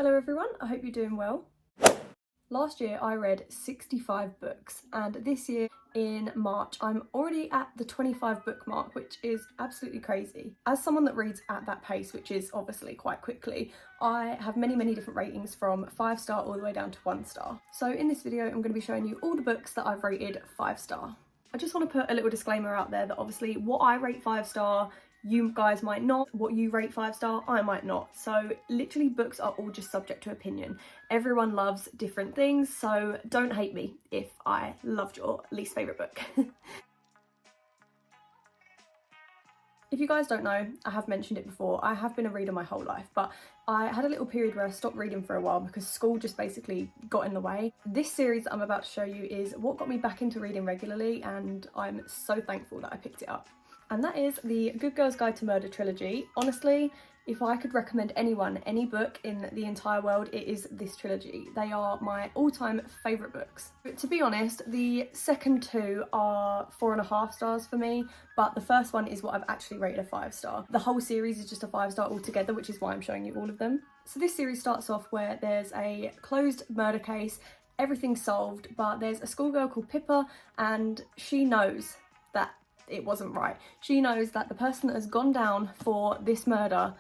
Hello everyone, I hope you're doing well. Last year I read 65 books and this year in March I'm already at the 25 book mark, which is absolutely crazy. As someone that reads at that pace, which is obviously quite quickly, I have many different ratings from 5-star all the way down to 1-star. So in this video I'm going to be showing you all the books that I've rated 5-star. I just want to put a little disclaimer out there that obviously what I rate 5-star you guys might not, what you rate 5-star I might not. So literally books are all just subject to opinion. Everyone loves different things, so don't hate me if I loved your least favourite book. If you guys don't know, I have mentioned it before, I have been a reader my whole life, but I had a little period where I stopped reading for a while because school just basically got in the way. This series that I'm about to show you is what got me back into reading regularly, and I'm so thankful that I picked it up. And that is the Good Girl's Guide to Murder trilogy. Honestly, if I could recommend anyone any book in the entire world, it is this trilogy. They are my all-time favourite books. But to be honest, the second two are 4.5 stars for me, but the first one is what I've actually rated a 5-star. The whole series is just a 5-star altogether, which is why I'm showing you all of them. So this series starts off where there's a closed murder case, everything's solved, but there's a schoolgirl called Pippa and she knows that it wasn't right. She knows that the person that has gone down for this murder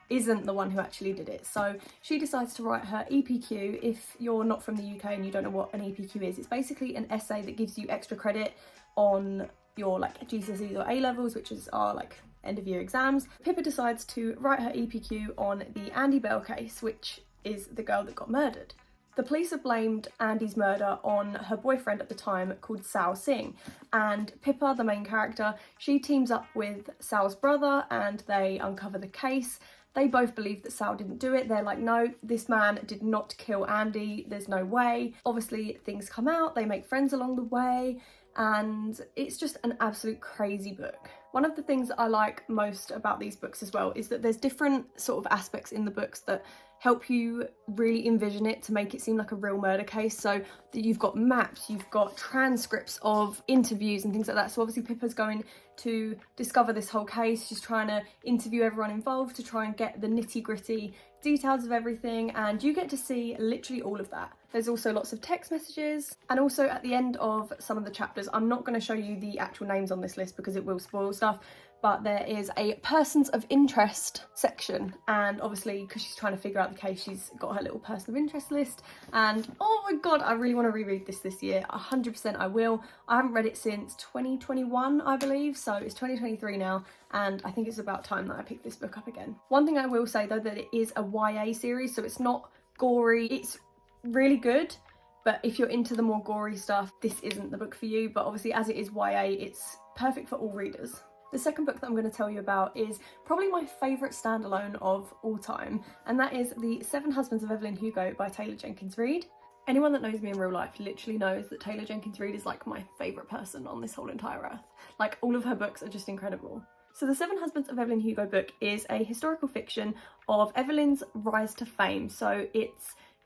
isn't the one who actually did it. So she decides to write her EPQ. If you're not from the UK and you don't know what an EPQ is, it's basically an essay that gives you extra credit on your like GCSEs or A-levels, which is our like end of year exams. Pippa decides to write her EPQ on the Andy Bell case, which is the girl that got murdered. The police have blamed Andy's murder on her boyfriend at the time called Sal Singh, and Pippa, the main character, she teams up with Sal's brother and they uncover the case. They both believe that Sal didn't do it. They're like, no, this man did not kill Andy, there's no way. Obviously things come out, they make friends along the way, and it's just an absolute crazy book. One of the things that I like most about these books as well is that there's different sort of aspects in the books that help you really envision it to make it seem like a real murder case. So that you've got maps, you've got transcripts of interviews and things like that. So obviously Pippa's going to discover this whole case. She's trying to interview everyone involved to try and get the nitty-gritty details of everything, and you get to see literally all of that. There's also lots of text messages, and also at the end of some of the chapters, I'm not going to show you the actual names on this list because it will spoil stuff, but there is a persons of interest section, and obviously because she's trying to figure out the case, she's got her little person of interest list, and oh my god, I really want to reread this year. 100% I will. I haven't read it since 2021, I believe, so it's 2023 now, and I think it's about time that I pick this book up again. One thing I will say though, that it is a YA series, so it's not gory. It's really good, but if you're into the more gory stuff, this isn't the book for you. But obviously as it is YA, it's perfect for all readers. The second book that I'm going to tell you about is probably my favourite standalone of all time, and that is The 7 Husbands of Evelyn Hugo by Tahereh Jenkins Reid. Anyone that knows me in real life literally knows that Tahereh Jenkins Reid is like my favourite person on this whole entire earth. Like, all of her books are just incredible. So The 7 Husbands of Evelyn Hugo book is a historical fiction of Evelyn's rise to fame. So it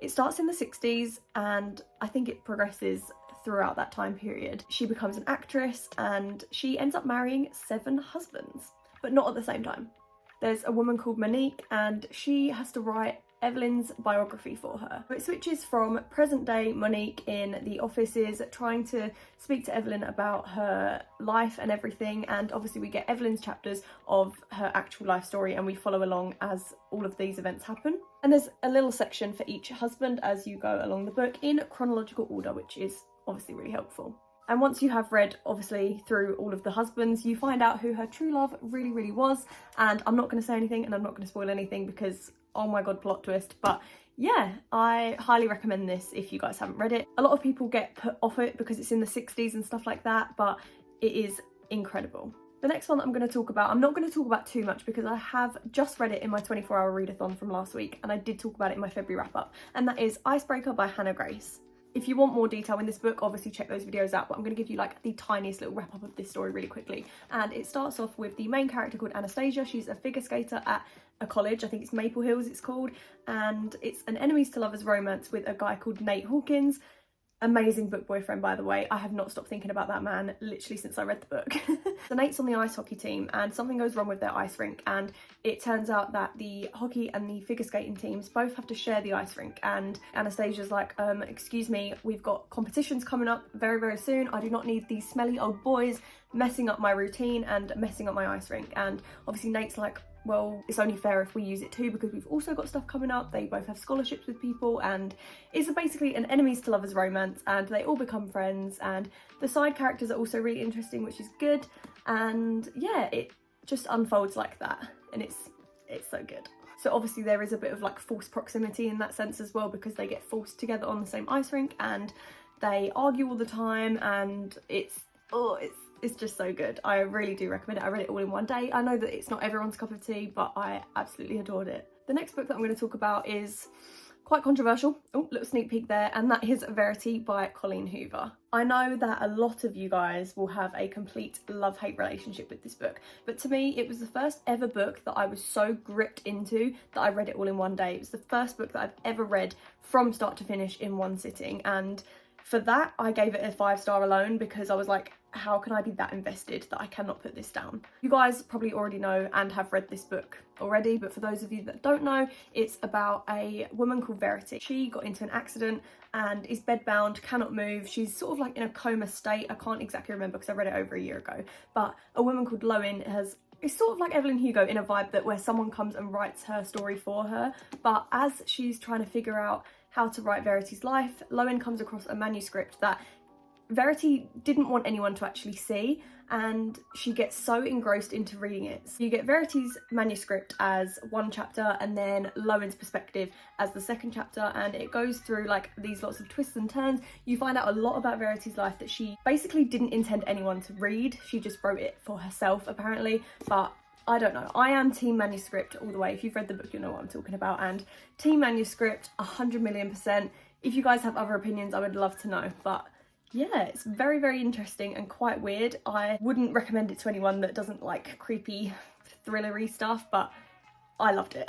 starts in the 60s and I think it progresses throughout that time period. She becomes an actress and she ends up marrying 7 husbands, but not at the same time. There's a woman called Monique and she has to write Evelyn's biography for her. It switches from present day Monique in the offices trying to speak to Evelyn about her life and everything, and obviously we get Evelyn's chapters of her actual life story and we follow along as all of these events happen. And there's a little section for each husband as you go along the book in chronological order, which is obviously really helpful. And once you have read obviously through all of the husbands, you find out who her true love really was, and I'm not going to say anything and I'm not going to spoil anything because oh my god, plot twist. But yeah, I highly recommend this if you guys haven't read it. A lot of people get put off it because it's in the 60s and stuff like that, but it is incredible. The next one that I'm going to talk about, I'm not going to talk about too much because I have just read it in my 24-hour readathon from last week, and I did talk about it in my February wrap-up, and that is Icebreaker by Hannah Grace. If you want more detail in this book, obviously check those videos out, but I'm going to give you like the tiniest little wrap up of this story really quickly. And it starts off with the main character called Anastasia. She's a figure skater at a college, I think it's Maple Hills it's called, and it's an enemies to lovers romance with a guy called Nate Hawkins. Amazing book boyfriend, by the way. I have not stopped thinking about that man literally since I read the book. So Nate's on the ice hockey team and something goes wrong with their ice rink, and it turns out that the hockey and the figure skating teams both have to share the ice rink, and Anastasia's like, excuse me, we've got competitions coming up very, very soon. I do not need these smelly old boys messing up my routine and messing up my ice rink. And obviously Nate's like, well, it's only fair if we use it too, because we've also got stuff coming up. They both have scholarships with people, and it's basically an enemies to lovers romance, and they all become friends, and the side characters are also really interesting, which is good. And yeah, it just unfolds like that, and it's so good. So obviously there is a bit of like false proximity in that sense as well, because they get forced together on the same ice rink and they argue all the time, and it's just so good. I really do recommend it. I read it all in one day. I know that it's not everyone's cup of tea, but I absolutely adored it. The next book that I'm going to talk about is quite controversial. Oh, little sneak peek there. And that is Verity by Colleen Hoover. I know that a lot of you guys will have a complete love-hate relationship with this book, but to me, it was the first ever book that I was so gripped into that I read it all in one day. It was the first book that I've ever read from start to finish in one sitting, and for that, I gave it a 5-star alone, because I was like, how can I be that invested that I cannot put this down? You guys probably already know and have read this book already, but for those of you that don't know, it's about a woman called Verity. She got into an accident and is bedbound, cannot move. She's sort of like in a coma state. I can't exactly remember because I read it over a year ago, but a woman called Lowen it's sort of like Evelyn Hugo in a vibe that where someone comes and writes her story for her, but as she's trying to figure out how to write Verity's life, Lowen comes across a manuscript that Verity didn't want anyone to actually see, and she gets so engrossed into reading it. So you get Verity's manuscript as one chapter and then Lowen's perspective as the second chapter, and it goes through like these lots of twists and turns. You find out a lot about Verity's life that she basically didn't intend anyone to read. She just wrote it for herself apparently, but I don't know. I am team manuscript all the way. If you've read the book, you'll know what I'm talking about. And team manuscript, 100,000,000%. If you guys have other opinions, I would love to know. But yeah, it's very, very interesting and quite weird. I wouldn't recommend it to anyone that doesn't like creepy, thrillery stuff, but I loved it.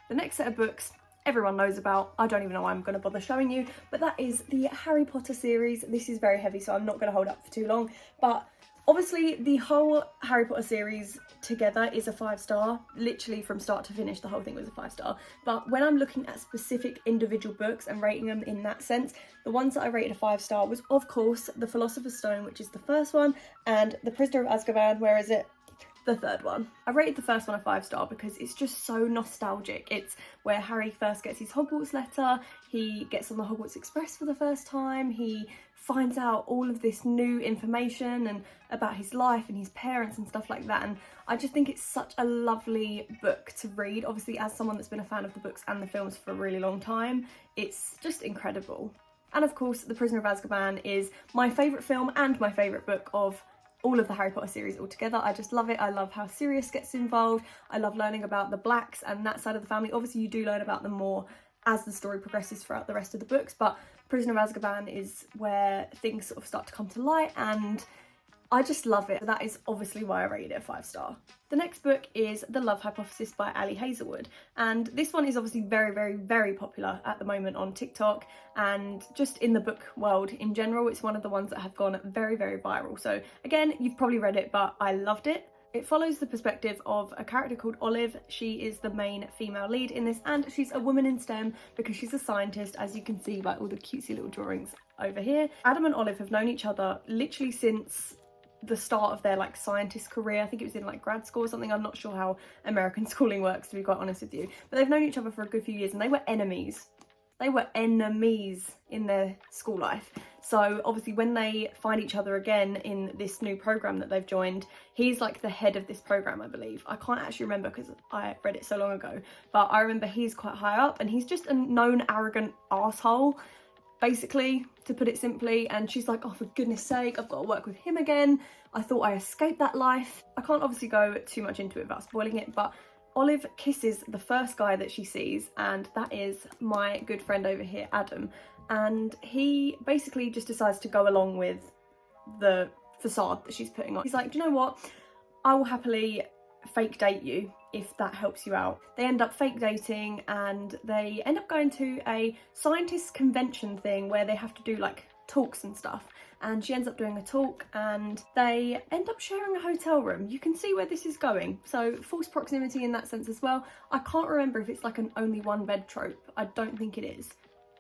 The next set of books everyone knows about. I don't even know why I'm going to bother showing you, but that is the Harry Potter series. This is very heavy, so I'm not going to hold up for too long, but obviously the whole Harry Potter series together is a 5-star, literally from start to finish the whole thing was a 5-star. But when I'm looking at specific individual books and rating them in that sense, the ones that I rated a 5-star was of course The Philosopher's Stone, which is the first one, and The Prisoner of Azkaban, where is it? The third one. I rated the first one a 5-star because it's just so nostalgic. It's where Harry first gets his Hogwarts letter, he gets on the Hogwarts Express for the first time, he finds out all of this new information and about his life and his parents and stuff like that, and I just think it's such a lovely book to read. Obviously, as someone that's been a fan of the books and the films for a really long time, it's just incredible. And of course, The Prisoner of Azkaban is my favourite film and my favourite book of all of the Harry Potter series altogether. I just love it. I love how Sirius gets involved. I love learning about the Blacks and that side of the family. Obviously, you do learn about them more as the story progresses throughout the rest of the books, but Prisoner of Azkaban is where things sort of start to come to light, and I just love it. That is obviously why I rated it a 5-star. The next book is The Love Hypothesis by Ali Hazelwood, and this one is obviously very, very, very popular at the moment on TikTok and just in the book world in general. It's one of the ones that have gone very, very viral. So again, you've probably read it, but I loved it. It follows the perspective of a character called Olive. She is the main female lead in this, and she's a woman in STEM because she's a scientist, as you can see by all the cutesy little drawings over here. Adam and Olive have known each other literally since the start of their like scientist career. I think it was in like grad school or something. I'm not sure how American schooling works, to be quite honest with you, but they've known each other for a good few years, and they were enemies. They were enemies in their school life. So obviously when they find each other again in this new program that they've joined, he's like the head of this program, I believe. I can't actually remember because I read it so long ago, but I remember he's quite high up and he's just a known arrogant asshole, basically, to put it simply. And she's like, oh, for goodness sake, I've got to work with him again. I thought I escaped that life. I can't obviously go too much into it without spoiling it, but Olive kisses the first guy that she sees, and that is my good friend over here, Adam. And he basically just decides to go along with the facade that she's putting on. He's like, do you know what? I will happily fake date you if that helps you out. They end up fake dating, and they end up going to a scientist convention thing where they have to do like talks and stuff, and she ends up doing a talk and they end up sharing a hotel room. You can see where this is going, so false proximity in that sense as well. I can't remember if it's like an only one bed trope. I don't think it is.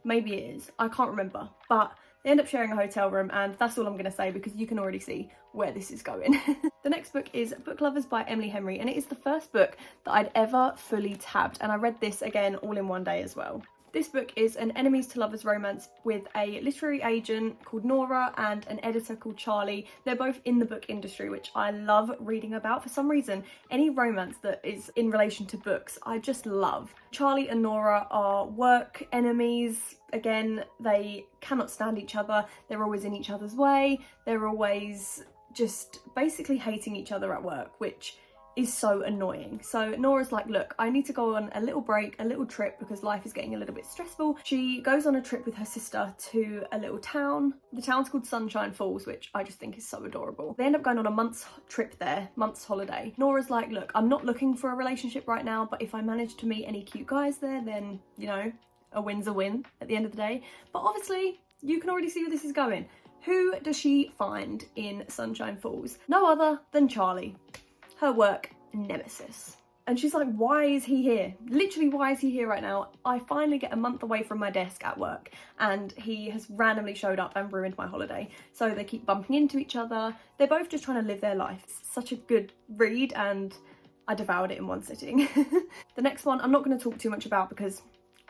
Maybe it is, I can't remember, but they end up sharing a hotel room, and that's all I'm going to say because you can already see where this is going. The next book is Book Lovers by Emily Henry, and it is the first book that I'd ever fully tabbed, and I read this again all in one day as well. This book is an enemies to lovers romance with a literary agent called Nora and an editor called Charlie. They're both in the book industry, which I love reading about. For some reason, any romance that is in relation to books, I just love. Charlie and Nora are work enemies. Again, they cannot stand each other. They're always in each other's way. They're always just basically hating each other at work, which is so annoying. So Nora's like, look, I need to go on a little break, a little trip, because life is getting a little bit stressful. She goes on a trip with her sister to a little town. The town's called Sunshine Falls, which I just think is so adorable. They end up going on a month's trip there, month's holiday. Nora's like, look, I'm not looking for a relationship right now, but if I manage to meet any cute guys there, then, you know, a win's a win at the end of the day. But obviously, you can already see where this is going. Who does she find in Sunshine Falls? No other than Charlie, her work nemesis. And she's like, why is he here? Literally, why is he here right now? I finally get a month away from my desk at work and he has randomly showed up and ruined my holiday. So they keep bumping into each other. They're both just trying to live their life. It's such a good read and I devoured it in one sitting. The next one I'm not going to talk too much about because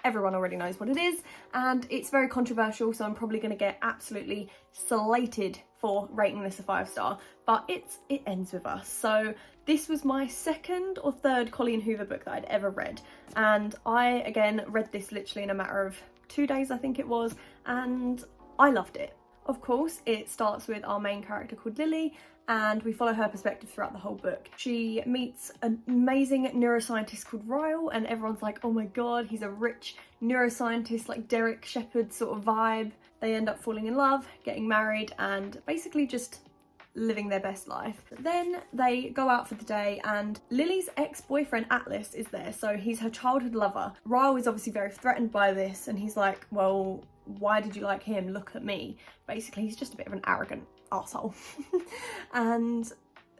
everyone already knows what it is and it's very controversial, so I'm probably going to get absolutely slated for rating this a 5-star, but it ends with us. So this was my second or third Colleen Hoover book that I'd ever read, and I again read this literally in a matter of 2 days, I think it was, and I loved it. Of course, it starts with our main character called Lily, and we follow her perspective throughout the whole book. She meets an amazing neuroscientist called Ryle, and everyone's like, oh my god, he's a rich neuroscientist, like Derek Shepherd sort of vibe. They end up falling in love, getting married, and basically just living their best life. Then they go out for the day and Lily's ex-boyfriend Atlas is there, so he's her childhood lover. Ryle is obviously very threatened by this and he's like, well, why did you like him? Look at me. Basically, he's just a bit of an arrogant arsehole. And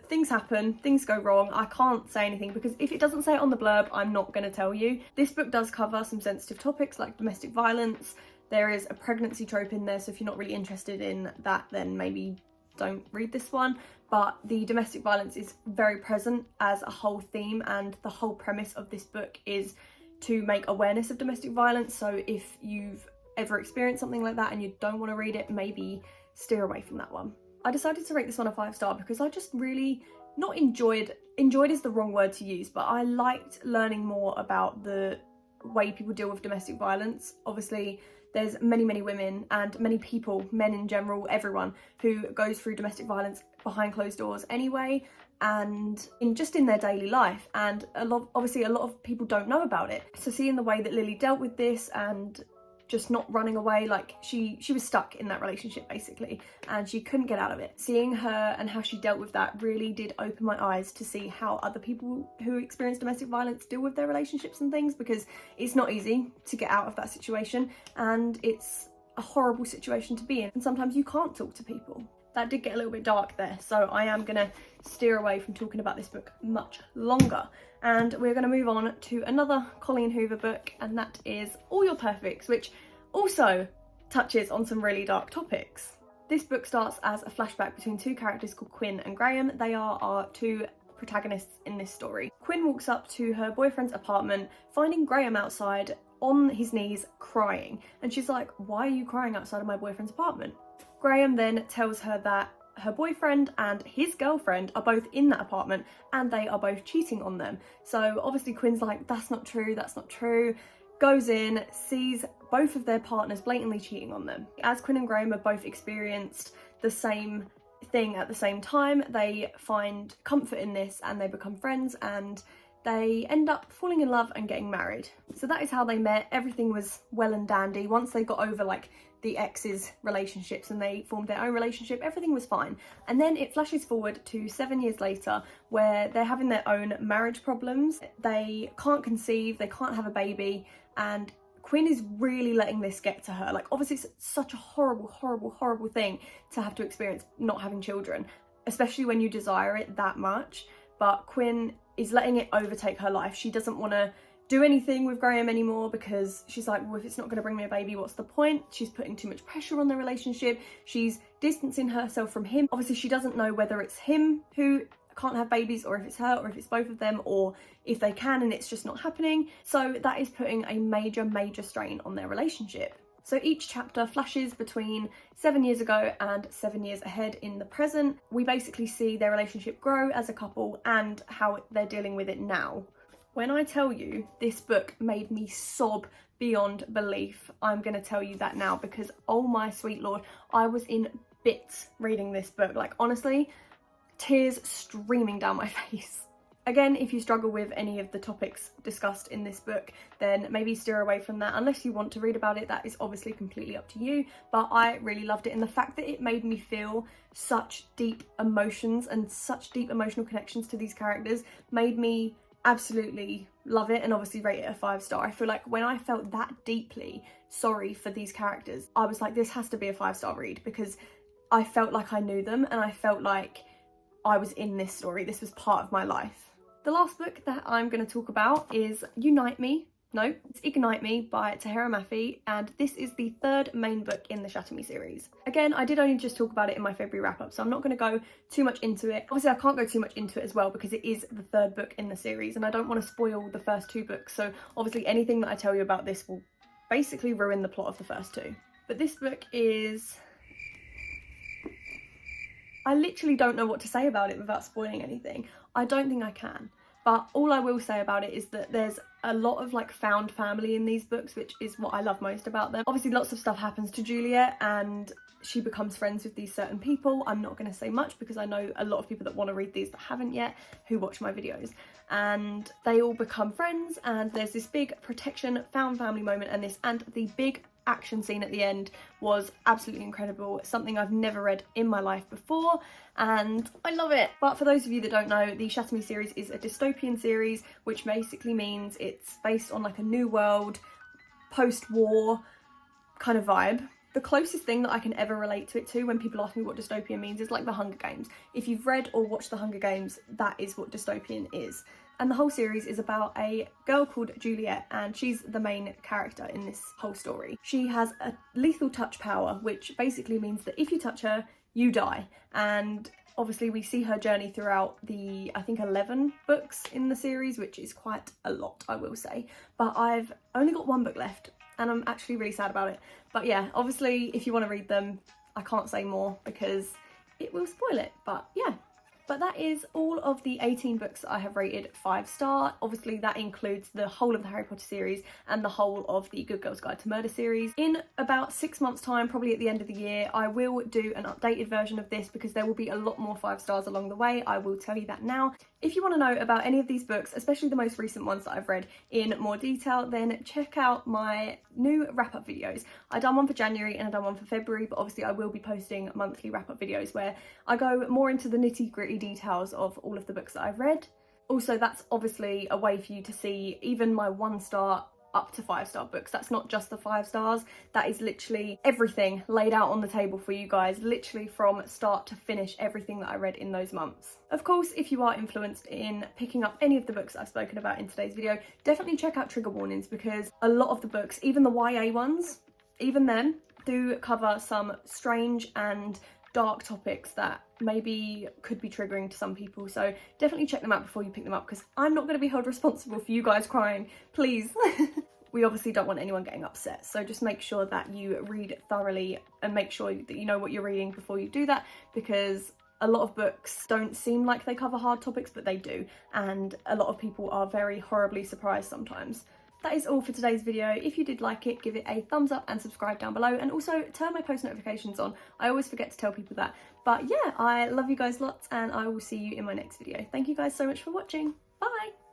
things happen, things go wrong. I can't say anything because if it doesn't say it on the blurb, I'm not going to tell you. This book does cover some sensitive topics like domestic violence. There is a pregnancy trope in there, so if you're not really interested in that, then maybe don't read this one. But the domestic violence is very present as a whole theme, and the whole premise of this book is to make awareness of domestic violence. So if you've ever experienced something like that and you don't want to read it, maybe steer away from that one. I decided to rate this one a 5-star because I just really not enjoyed is the wrong word to use, but I liked learning more about the way people deal with domestic violence. Obviously there's many women and many people, men in general, everyone who goes through domestic violence behind closed doors anyway, and in their daily life, and obviously a lot of people don't know about it. So seeing the way that Lily dealt with this and just not running away, like she was stuck in that relationship basically and she couldn't get out of it. Seeing her and how she dealt with that really did open my eyes to see how other people who experience domestic violence deal with their relationships and things, because it's not easy to get out of that situation and it's a horrible situation to be in, and sometimes you can't talk to people. That did get a little bit dark there, so I am gonna steer away from talking about this book much longer. And we're gonna move on to another Colleen Hoover book, and that is All Your Perfects, which also touches on some really dark topics. This book starts as a flashback between two characters called Quinn and Graham. They are our two protagonists in this story. Quinn walks up to her boyfriend's apartment, finding Graham outside on his knees crying, and she's like, why are you crying outside of my boyfriend's apartment? Graham then tells her that her boyfriend and his girlfriend are both in that apartment and they are both cheating on them. So obviously Quinn's like, that's not true, goes in, sees both of their partners blatantly cheating on them. As Quinn and Graham have both experienced the same thing at the same time, they find comfort in this and they become friends and they end up falling in love and getting married. So that is how they met. Everything was well and dandy. Once they got over like the ex's relationships and they formed their own relationship, everything was fine. And then it flashes forward to 7 years later where they're having their own marriage problems. They can't conceive, they can't have a baby, and Quinn is really letting this get to her. Like, obviously it's such a horrible, horrible, horrible thing to have to experience not having children, especially when you desire it that much. But Quinn is letting it overtake her life. She doesn't want to do anything with Graham anymore because she's like, well, if it's not going to bring me a baby, what's the point? She's putting too much pressure on the relationship. She's distancing herself from him. Obviously, she doesn't know whether it's him who can't have babies, or if it's her, or if it's both of them, or if they can and it's just not happening. So that is putting a major, major strain on their relationship. So each chapter flashes between 7 years ago and 7 years ahead in the present. We basically see their relationship grow as a couple and how they're dealing with it now. When I tell you this book made me sob beyond belief, I'm going to tell you that now, because oh my sweet lord, I was in bits reading this book. Like, honestly, tears streaming down my face. Again, if you struggle with any of the topics discussed in this book, then maybe steer away from that unless you want to read about it. That is obviously completely up to you, but I really loved it, and the fact that it made me feel such deep emotions and such deep emotional connections to these characters made me absolutely love it, and obviously rate it a 5-star. I feel like when I felt that deeply sorry for these characters, I was like, this has to be a 5-star read, because I felt like I knew them and I felt like I was in this story. This was part of my life. The last book that I'm going to talk about is it's Ignite Me by Tahereh Mafi, and this is the third main book in the Shatter Me series. Again, I did only just talk about it in my February wrap-up, so I'm not going to go too much into it. Obviously, I can't go too much into it as well because it is the third book in the series, and I don't want to spoil the first 2 books, so obviously anything that I tell you about this will basically ruin the plot of the first 2. But this book is... I literally don't know what to say about it without spoiling anything. I don't think I can. But all I will say about it is that there's a lot of like found family in these books, which is what I love most about them. Obviously lots of stuff happens to Juliet and she becomes friends with these certain people. I'm not going to say much because I know a lot of people that want to read these that haven't yet, who watch my videos. And they all become friends, and there's this big protection found family moment, and the big action scene at the end was absolutely incredible. It's something I've never read in my life before, and I love it. But for those of you that don't know, the Shatter Me series is a dystopian series, which basically means it's based on like a new world, post-war kind of vibe. The closest thing that I can ever relate to it to when people ask me what dystopian means is like the Hunger Games. If you've read or watched the Hunger Games, that is what dystopian is. And the whole series is about a girl called Juliet, and she's the main character in this whole story. She has a lethal touch power, which basically means that if you touch her, you die. And obviously we see her journey throughout the, I think, 11 books in the series, which is quite a lot, I will say. But I've only got 1 book left, and I'm actually really sad about it. But yeah, obviously if you want to read them, I can't say more because it will spoil it, but yeah. But that is all of the 18 books that I have rated 5-star. Obviously that includes the whole of the Harry Potter series and the whole of the Good Girls Guide to Murder series. In about 6 months time, probably at the end of the year, I will do an updated version of this because there will be a lot more 5-stars along the way. I will tell you that now. If you want to know about any of these books, especially the most recent ones that I've read in more detail, then check out my new wrap-up videos. I've done one for January and I've done one for February, but obviously I will be posting monthly wrap-up videos where I go more into the nitty-gritty details of all of the books that I've read. Also, that's obviously a way for you to see even my 1-star up to 5-star books. That's not just the 5 stars, that is literally everything laid out on the table for you guys, literally from start to finish, everything that I read in those months. Of course, if you are influenced in picking up any of the books I've spoken about in today's video, definitely check out trigger warnings, because a lot of the books, even the YA ones, even them, do cover some strange and dark topics that maybe could be triggering to some people, so definitely check them out before you pick them up, because I'm not going to be held responsible for you guys crying, please. We obviously don't want anyone getting upset, so just make sure that you read thoroughly and make sure that you know what you're reading before you do that, because a lot of books don't seem like they cover hard topics, but they do, and a lot of people are very horribly surprised sometimes. That is all for today's video. If you did like it, give it a thumbs up and subscribe down below, and also turn my post notifications on. I always forget to tell people that. But yeah, I love you guys lots, and I will see you in my next video. Thank you guys so much for watching. Bye!